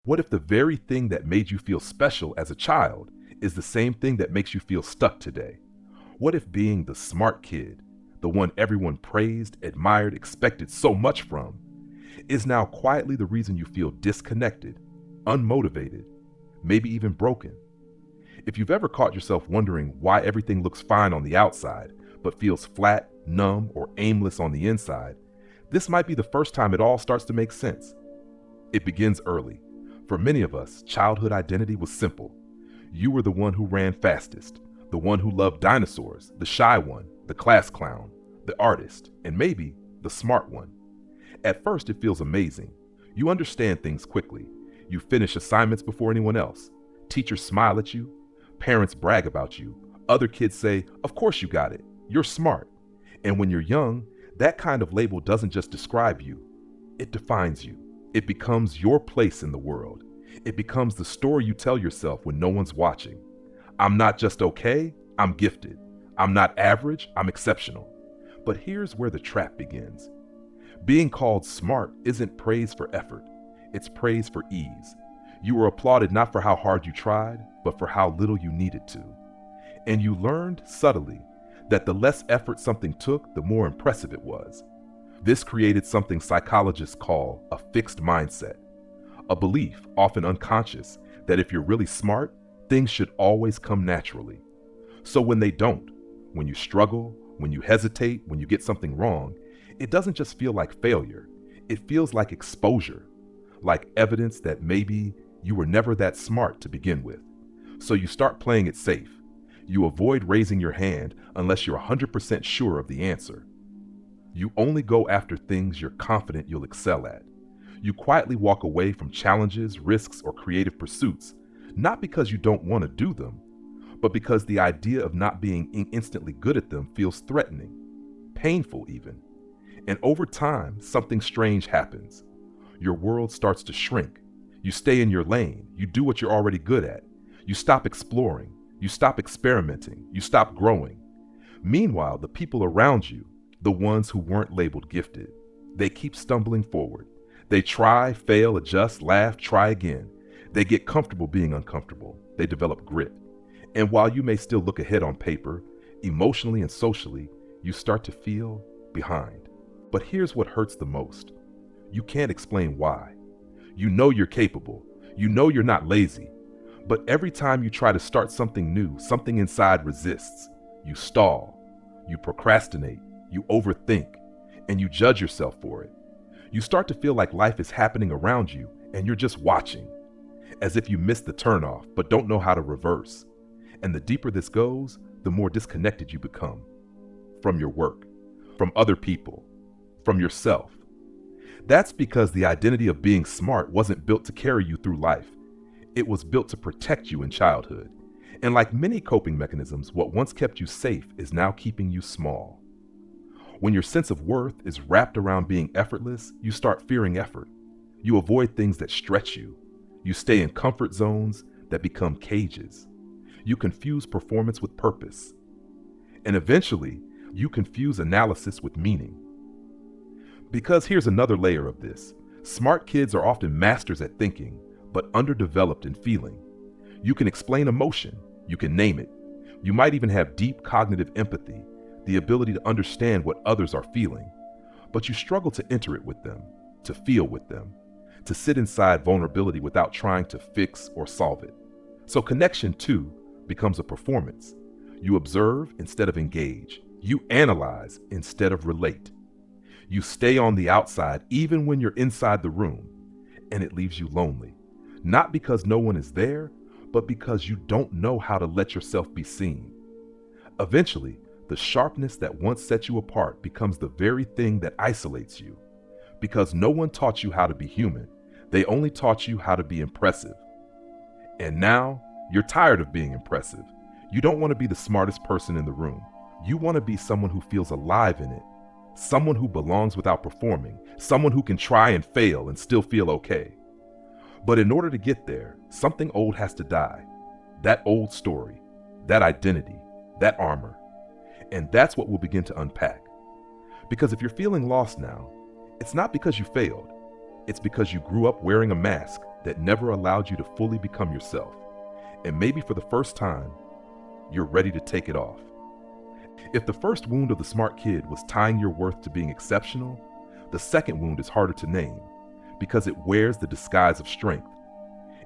What if the very thing that made you feel special as a child is the same thing that makes you feel stuck today? What if being the smart kid, the one everyone praised, admired, expected so much from, is now quietly the reason you feel disconnected, unmotivated, maybe even broken? If you've ever caught yourself wondering why everything looks fine on the outside, but feels flat, numb, or aimless on the inside, this might be the first time it all starts to make sense. It begins early. For many of us, childhood identity was simple. You were the one who ran fastest, the one who loved dinosaurs, the shy one, the class clown, the artist, and maybe the smart one. At first, it feels amazing. You understand things quickly. You finish assignments before anyone else. Teachers smile at you. Parents brag about you. Other kids say, "Of course you got it. You're smart." And when you're young, that kind of label doesn't just describe you, it defines you. It becomes your place in the world. It becomes the story you tell yourself when no one's watching. I'm not just okay, I'm gifted. I'm not average, I'm exceptional. But here's where the trap begins. Being called smart isn't praise for effort, it's praise for ease. You were applauded not for how hard you tried, but for how little you needed to. And you learned subtly that the less effort something took, the more impressive it was. This created something psychologists call a fixed mindset, a belief, often unconscious, that if you're really smart, things should always come naturally. So when they don't, when you struggle, when you hesitate, when you get something wrong, it doesn't just feel like failure. It feels like exposure, like evidence that maybe you were never that smart to begin with. So you start playing it safe. You avoid raising your hand unless you're 100% sure of the answer. You only go after things you're confident you'll excel at. You quietly walk away from challenges, risks, or creative pursuits, not because you don't want to do them, but because the idea of not being instantly good at them feels threatening, painful even. And over time, something strange happens. Your world starts to shrink. You stay in your lane. You do what you're already good at. You stop exploring. You stop experimenting. You stop growing. Meanwhile, the people around you, the ones who weren't labeled gifted, they keep stumbling forward. They try, fail, adjust, laugh, try again. They get comfortable being uncomfortable. They develop grit. And while you may still look ahead on paper, emotionally and socially, you start to feel behind. But here's what hurts the most. You can't explain why. You know you're capable. You know you're not lazy. But every time you try to start something new, something inside resists. You stall. You procrastinate. You overthink. And you judge yourself for it. You start to feel like life is happening around you and you're just watching, as if you missed the turnoff but don't know how to reverse. And the deeper this goes, the more disconnected you become. From your work, from other people, from yourself. That's because the identity of being smart wasn't built to carry you through life. It was built to protect you in childhood. And like many coping mechanisms, what once kept you safe is now keeping you small. When your sense of worth is wrapped around being effortless, you start fearing effort. You avoid things that stretch you. You stay in comfort zones that become cages. You confuse performance with purpose. And eventually, you confuse analysis with meaning. Because here's another layer of this. Smart kids are often masters at thinking, but underdeveloped in feeling. You can explain emotion. You can name it. You might even have deep cognitive empathy, the ability to understand what others are feeling. But you struggle to enter it with them, to feel with them, to sit inside vulnerability without trying to fix or solve it. So connection, too, becomes a performance. You observe instead of engage. You analyze instead of relate. You stay on the outside even when you're inside the room, and it leaves you lonely. Not because no one is there, but because you don't know how to let yourself be seen. Eventually, the sharpness that once set you apart becomes the very thing that isolates you. Because no one taught you how to be human, they only taught you how to be impressive. And now, you're tired of being impressive. You don't want to be the smartest person in the room. You want to be someone who feels alive in it. Someone who belongs without performing. Someone who can try and fail and still feel okay. But in order to get there, something old has to die. That old story, that identity, that armor. And that's what we'll begin to unpack. Because if you're feeling lost now, it's not because you failed. It's because you grew up wearing a mask, that never allowed you to fully become yourself. And maybe for the first time, you're ready to take it off. If the first wound of the smart kid was tying your worth to being exceptional, the second wound is harder to name because it wears the disguise of strength.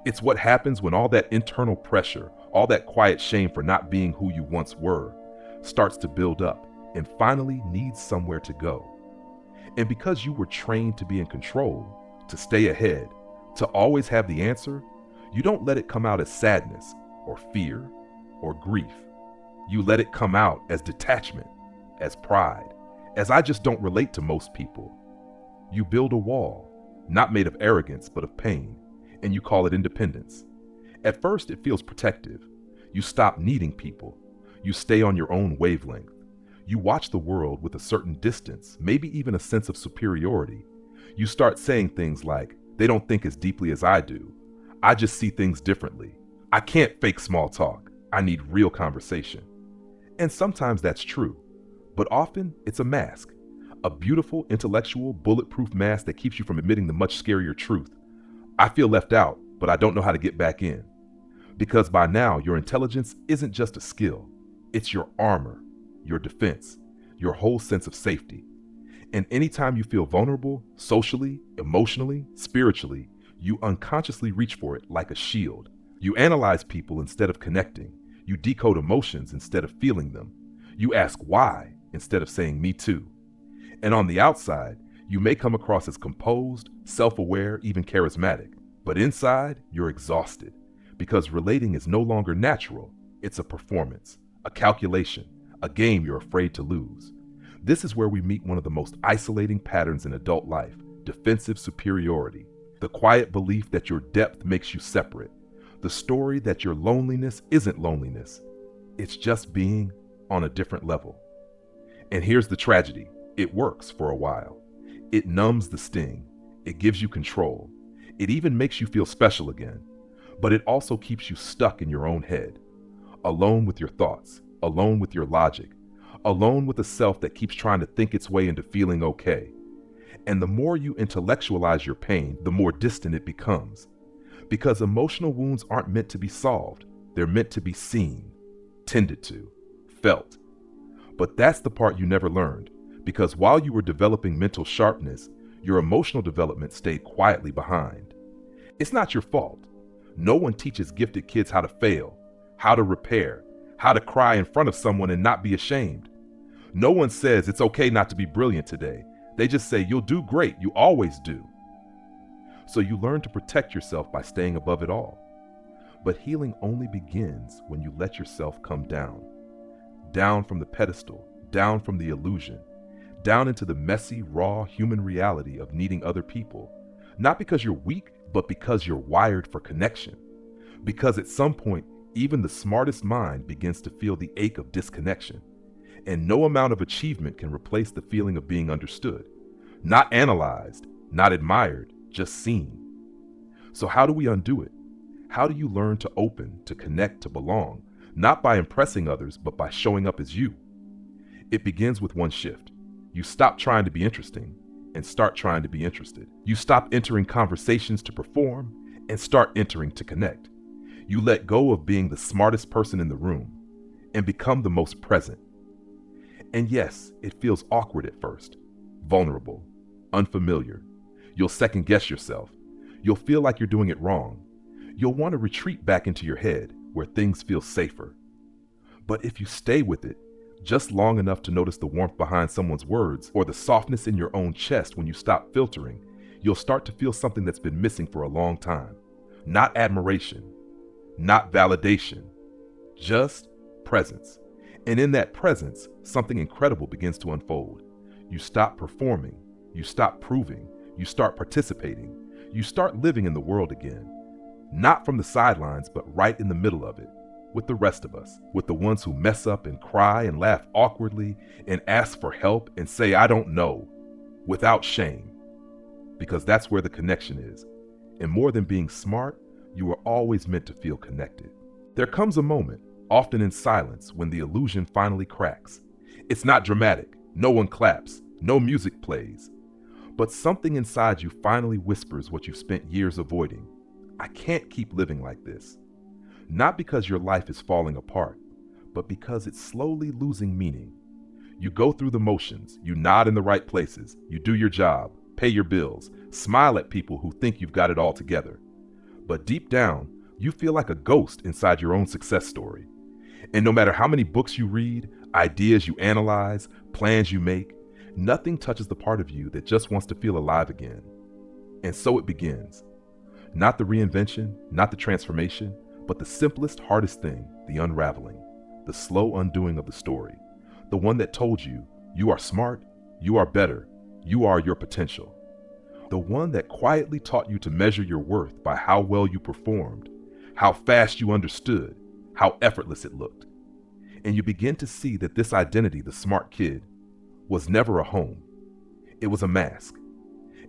It's what happens when all that internal pressure, all that quiet shame for not being who you once were, starts to build up and finally needs somewhere to go. And because you were trained to be in control, to stay ahead, to always have the answer, you don't let it come out as sadness or fear or grief. You let it come out as detachment, as pride, as I just don't relate to most people. You build a wall, not made of arrogance, but of pain, and you call it independence. At first, it feels protective. You stop needing people. You stay on your own wavelength. You watch the world with a certain distance, maybe even a sense of superiority. You start saying things like, they don't think as deeply as I do. I just see things differently. I can't fake small talk. I need real conversation. And sometimes that's true, but often it's a mask. A beautiful, intellectual, bulletproof mask that keeps you from admitting the much scarier truth. I feel left out, but I don't know how to get back in. Because by now, your intelligence isn't just a skill. It's your armor, your defense, your whole sense of safety. And anytime you feel vulnerable, socially, emotionally, spiritually, you unconsciously reach for it like a shield. You analyze people instead of connecting. You decode emotions instead of feeling them. You ask why instead of saying me too. And on the outside, you may come across as composed, self-aware, even charismatic. But inside, you're exhausted because relating is no longer natural. It's a performance, a calculation, a game you're afraid to lose. This is where we meet one of the most isolating patterns in adult life, defensive superiority, the quiet belief that your depth makes you separate, the story that your loneliness isn't loneliness. It's just being on a different level. And here's the tragedy. It works for a while. It numbs the sting. It gives you control. It even makes you feel special again. But it also keeps you stuck in your own head, alone with your thoughts, alone with your logic, alone with a self that keeps trying to think its way into feeling okay. And the more you intellectualize your pain, the more distant it becomes. Because emotional wounds aren't meant to be solved. They're meant to be seen, tended to, felt. But that's the part you never learned. Because while you were developing mental sharpness, your emotional development stayed quietly behind. It's not your fault. No one teaches gifted kids how to fail, how to repair, how to cry in front of someone and not be ashamed. No one says it's okay not to be brilliant today. They just say you'll do great, you always do. So you learn to protect yourself by staying above it all. But healing only begins when you let yourself come down. Down from the pedestal, down from the illusion, down into the messy, raw human reality of needing other people. Not because you're weak, but because you're wired for connection. Because at some point, even the smartest mind begins to feel the ache of disconnection. And no amount of achievement can replace the feeling of being understood. Not analyzed, not admired, just seen. So how do we undo it? How do you learn to open, to connect, to belong, not by impressing others, but by showing up as you? It begins with one shift. You stop trying to be interesting and start trying to be interested. You stop entering conversations to perform and start entering to connect. You let go of being the smartest person in the room and become the most present. And yes, it feels awkward at first, vulnerable, unfamiliar. You'll second guess yourself. You'll feel like you're doing it wrong. You'll want to retreat back into your head where things feel safer. But if you stay with it, just long enough to notice the warmth behind someone's words or the softness in your own chest when you stop filtering, you'll start to feel something that's been missing for a long time. Not admiration, not validation, just presence. And in that presence, something incredible begins to unfold. You stop performing, you stop proving, you start participating, you start living in the world again. Not from the sidelines, but right in the middle of it. With the rest of us, with the ones who mess up and cry and laugh awkwardly and ask for help and say, I don't know, without shame. Because that's where the connection is. And more than being smart, you are always meant to feel connected. There comes a moment, often in silence, when the illusion finally cracks. It's not dramatic, no one claps, no music plays. But something inside you finally whispers what you've spent years avoiding. I can't keep living like this. Not because your life is falling apart, but because it's slowly losing meaning. You go through the motions, you nod in the right places, you do your job, pay your bills, smile at people who think you've got it all together. But deep down, you feel like a ghost inside your own success story. And no matter how many books you read, ideas you analyze, plans you make, nothing touches the part of you that just wants to feel alive again. And so it begins. Not the reinvention, not the transformation, but the simplest, hardest thing, the unraveling, the slow undoing of the story. The one that told you, you are smart, you are better, you are your potential. The one that quietly taught you to measure your worth by how well you performed, how fast you understood, how effortless it looked. And you begin to see that this identity, the smart kid, was never a home. It was a mask.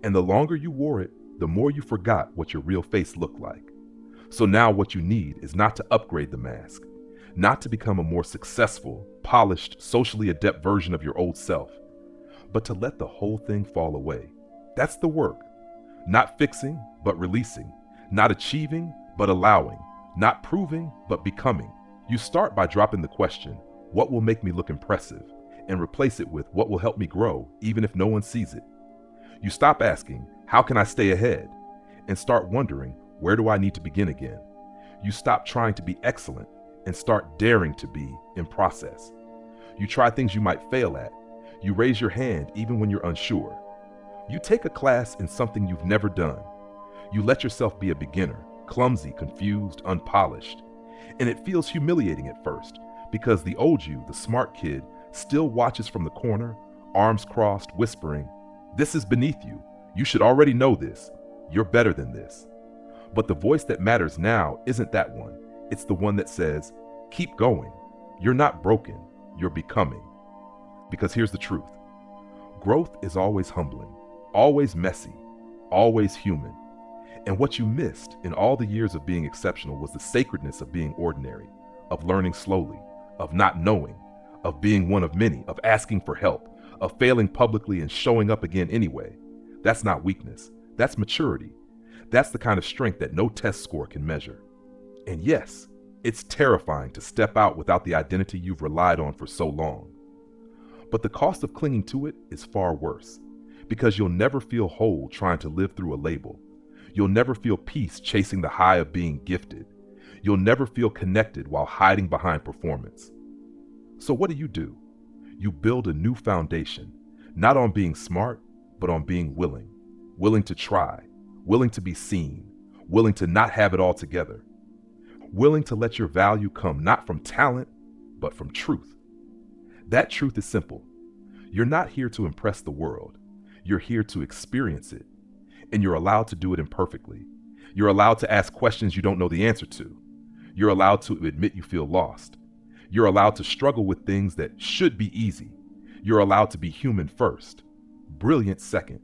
And the longer you wore it, the more you forgot what your real face looked like. So now what you need is not to upgrade the mask, not to become a more successful, polished, socially adept version of your old self, but to let the whole thing fall away. That's the work. Not fixing, but releasing. Not achieving, but allowing. Not proving, but becoming. You start by dropping the question, what will make me look impressive? And replace it with what will help me grow, even if no one sees it. You stop asking, how can I stay ahead? And start wondering, where do I need to begin again? You stop trying to be excellent and start daring to be in process. You try things you might fail at. You raise your hand even when you're unsure. You take a class in something you've never done. You let yourself be a beginner, clumsy, confused, unpolished. And it feels humiliating at first because the old you, the smart kid, still watches from the corner, arms crossed, whispering, "This is beneath you. You should already know this. You're better than this." But the voice that matters now isn't that one. It's the one that says, keep going. You're not broken. You're becoming. Because here's the truth. Growth is always humbling, always messy, always human. And what you missed in all the years of being exceptional was the sacredness of being ordinary, of learning slowly, of not knowing, of being one of many, of asking for help, of failing publicly and showing up again anyway. That's not weakness. That's maturity. That's the kind of strength that no test score can measure. And yes, it's terrifying to step out without the identity you've relied on for so long. But the cost of clinging to it is far worse, because you'll never feel whole trying to live through a label. You'll never feel peace chasing the high of being gifted. You'll never feel connected while hiding behind performance. So what do? You build a new foundation, not on being smart, but on being willing. Willing to try, willing to be seen, willing to not have it all together. Willing to let your value come not from talent, but from truth. That truth is simple. You're not here to impress the world. You're here to experience it. And you're allowed to do it imperfectly. You're allowed to ask questions you don't know the answer to. You're allowed to admit you feel lost. You're allowed to struggle with things that should be easy. You're allowed to be human first, brilliant second.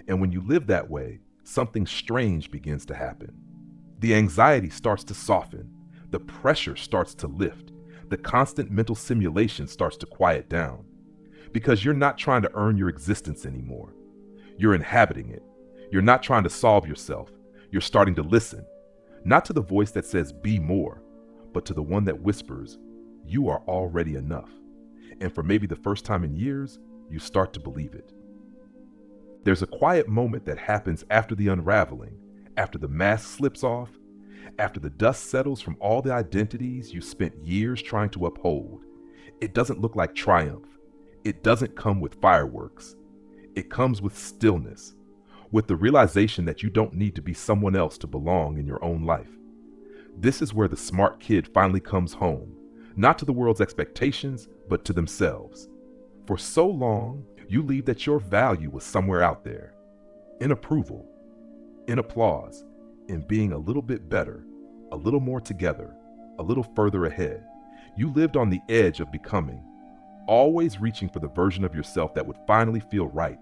And when you live that way, something strange begins to happen. The anxiety starts to soften. The pressure starts to lift. The constant mental simulation starts to quiet down. Because you're not trying to earn your existence anymore. You're inhabiting it. You're not trying to solve yourself. You're starting to listen. Not to the voice that says, be more, but to the one that whispers, you are already enough. And for maybe the first time in years, you start to believe it. There's a quiet moment that happens after the unraveling, after the mask slips off, after the dust settles from all the identities you spent years trying to uphold. It doesn't look like triumph. It doesn't come with fireworks. It comes with stillness, with the realization that you don't need to be someone else to belong in your own life. This is where the smart kid finally comes home, not to the world's expectations, but to themselves. For so long, you believed that your value was somewhere out there, in approval, in applause, in being a little bit better, a little more together, a little further ahead. You lived on the edge of becoming, always reaching for the version of yourself that would finally feel right,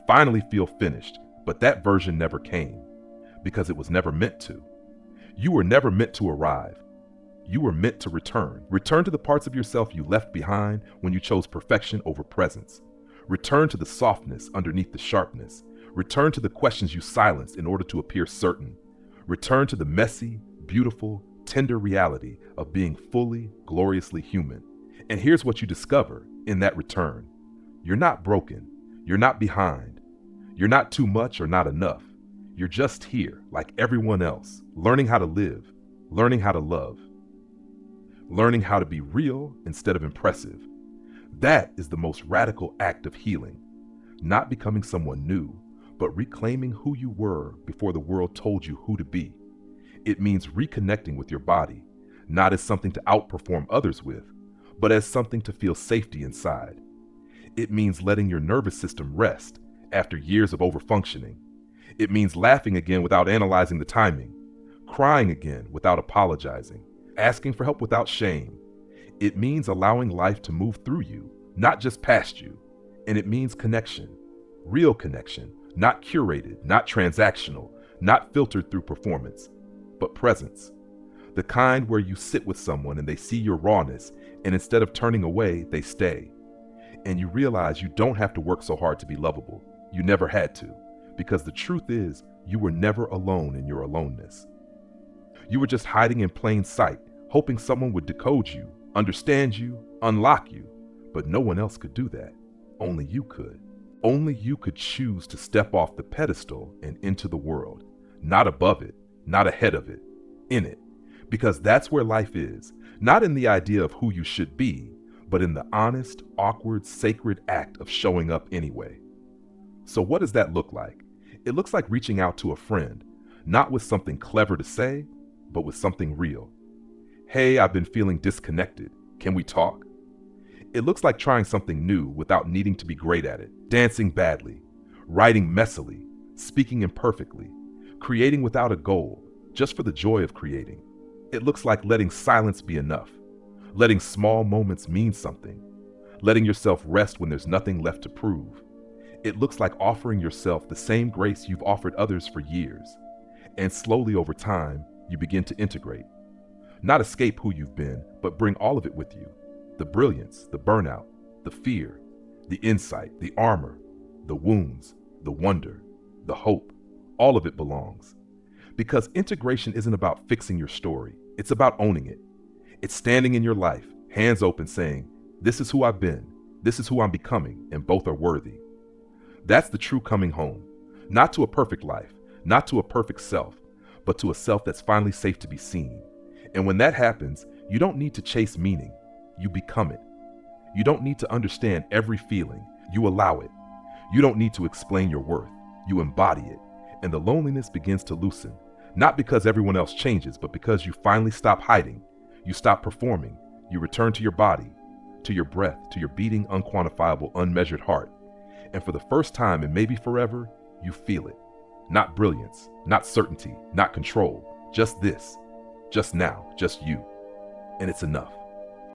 finally feel finished, but that version never came, because it was never meant to. You were never meant to arrive. You were meant to return. Return to the parts of yourself you left behind when you chose perfection over presence. Return to the softness underneath the sharpness. Return to the questions you silenced in order to appear certain. Return to the messy, beautiful, tender reality of being fully, gloriously human. And here's what you discover in that return. You're not broken. You're not behind. You're not too much or not enough. You're just here, like everyone else, learning how to live, learning how to love, learning how to be real instead of impressive. That is the most radical act of healing. Not becoming someone new, but reclaiming who you were before the world told you who to be. It means reconnecting with your body, not as something to outperform others with, but as something to feel safety inside. It means letting your nervous system rest after years of overfunctioning. It means laughing again without analyzing the timing, crying again without apologizing, asking for help without shame. It means allowing life to move through you, not just past you. And it means connection, real connection, not curated, not transactional, not filtered through performance, but presence. The kind where you sit with someone and they see your rawness, and instead of turning away, they stay. And you realize you don't have to work so hard to be lovable. You never had to, because the truth is, you were never alone in your aloneness. You were just hiding in plain sight, hoping someone would decode you, understand you, unlock you, but no one else could do that. Only you could. Only you could choose to step off the pedestal and into the world, not above it, not ahead of it, in it. Because that's where life is, not in the idea of who you should be, but in the honest, awkward, sacred act of showing up anyway. So what does that look like? It looks like reaching out to a friend, not with something clever to say, but with something real. Hey, I've been feeling disconnected. Can we talk? It looks like trying something new without needing to be great at it, dancing badly, writing messily, speaking imperfectly, creating without a goal, just for the joy of creating. It looks like letting silence be enough, letting small moments mean something, letting yourself rest when there's nothing left to prove. It looks like offering yourself the same grace you've offered others for years. And slowly over time, you begin to integrate. Not escape who you've been, but bring all of it with you. The brilliance, the burnout, the fear, the insight, the armor, the wounds, the wonder, the hope, all of it belongs. Because integration isn't about fixing your story, it's about owning it. It's standing in your life, hands open saying, this is who I've been, this is who I'm becoming, and both are worthy. That's the true coming home. Not to a perfect life, not to a perfect self, but to a self that's finally safe to be seen. And when that happens, you don't need to chase meaning. You become it. You don't need to understand every feeling. You allow it. You don't need to explain your worth. You embody it. And the loneliness begins to loosen. Not because everyone else changes, but because you finally stop hiding. You stop performing. You return to your body, to your breath, to your beating, unquantifiable, unmeasured heart. And for the first time, and maybe forever, you feel it. Not brilliance, not certainty, not control. Just this. Just now. Just you. And it's enough.